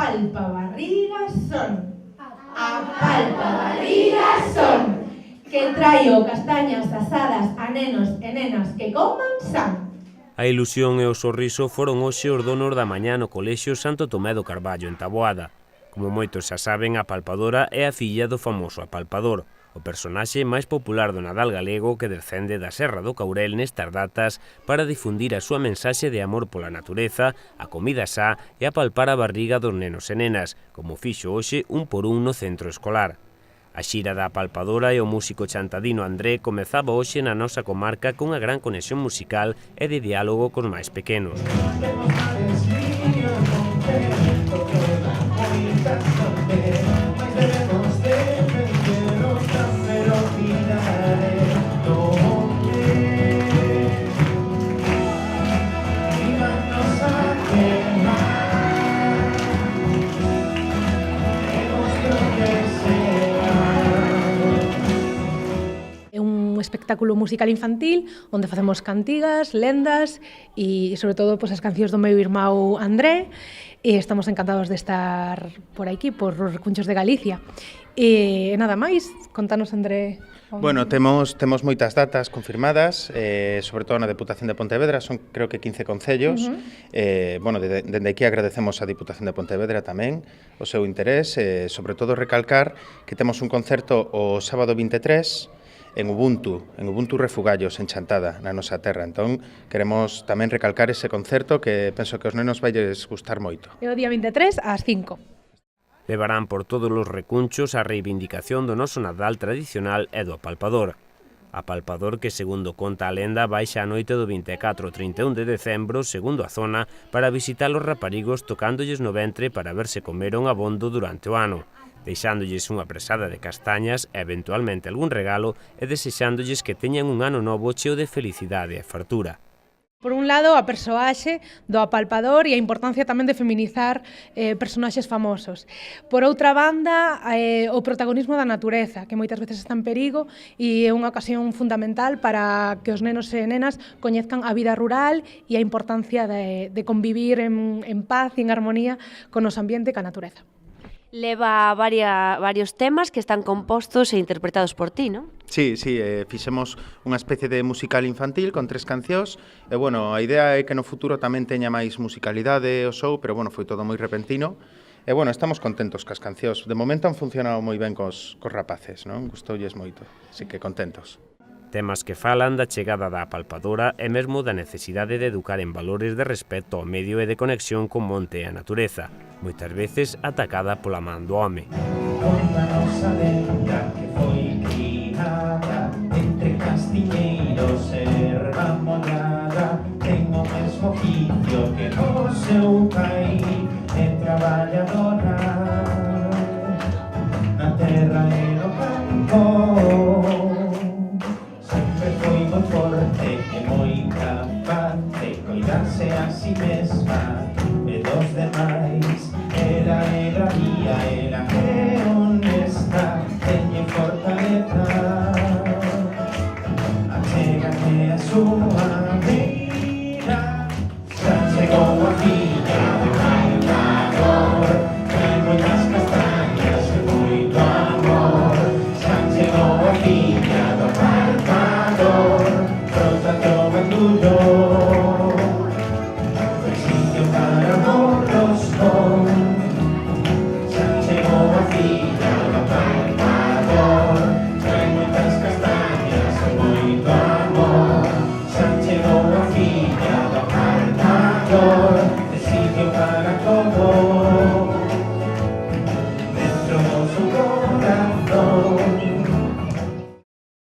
Apalpabarrigas son. Apalpabarrigas son. Que traio castañas asadas a nenos e nenas que coman san. A ilusión e o sorriso foron hoxe os donos da mañá no Colexio Santo Tomé do Carballo, en Taboada. Como moitos xa saben, a Apalpadora é a filla do famoso apalpador, o personaxe máis popular do Nadal galego que descende da Serra do Caurel nestas datas para difundir a súa mensaxe de amor pola natureza, a comida xa e apalpar a barriga dos nenos e nenas, como fixo hoxe un por un no centro escolar. A xira da Apalpadora e o músico chantadino André comezaba hoxe na nosa comarca cunha gran conexión musical e de diálogo cos máis pequenos. Espectáculo musical infantil onde facemos cantigas, lendas e sobre todo as cancións do meu irmão André, e estamos encantados de estar por aquí, por os recunchos de Galicia. E nada máis, contanos, André. Bueno, temos moitas datas confirmadas, sobre todo na Deputación de Pontevedra, son creo que 15 concellos. Bueno, dende aquí agradecemos á Diputación de Pontevedra tamén o seu interés, sobre todo recalcar que temos un concerto o sábado 23 en Ubuntu Refugallos, en Chantada, na nosa terra. Entón, queremos tamén recalcar ese concerto que penso que aos nenos vailles gustar moito. É o día 23 ás 5. Levarán por todos os recunchos a reivindicación do noso Nadal tradicional e do apalpador. Apalpador que, segundo conta a lenda, baixa a noite do 24 ao 31 de decembro, segundo a zona, para visitar os raparigos tocándolles no ventre para ver se comeron abondo durante o ano, deixándolles unha presada de castañas e eventualmente algún regalo e desexándolles que teñan un ano novo cheo de felicidade e fartura. Por un lado, a persoaxe do apalpador e a importancia tamén de feminizar personaxes famosos. Por outra banda, o protagonismo da natureza, que moitas veces está en perigo e é unha ocasión fundamental para que os nenos e nenas coñezcan a vida rural e a importancia de convivir en paz e en armonía con o ambiente e ca natureza. Leva varios temas que están compostos e interpretados por ti, non? Sí, fixemos unha especie de musical infantil con 3 cancións e, bueno, a idea é que no futuro tamén teña máis musicalidade o show, pero, bueno, foi todo moi repentino e, bueno, estamos contentos cas cancións. De momento han funcionado moi ben cos rapaces, non? Gustoulles moito, así que contentos. Temas que falan da chegada da apalpadora e mesmo da necesidade de educar en valores de respeto ao medio e de conexión con monte e a natureza, moitas veces atacada pola man do home. Contanos a lenda que foi criada entre castiñeiros e erva mollada, ten o mesmo oficio que o seu pai, é traballadora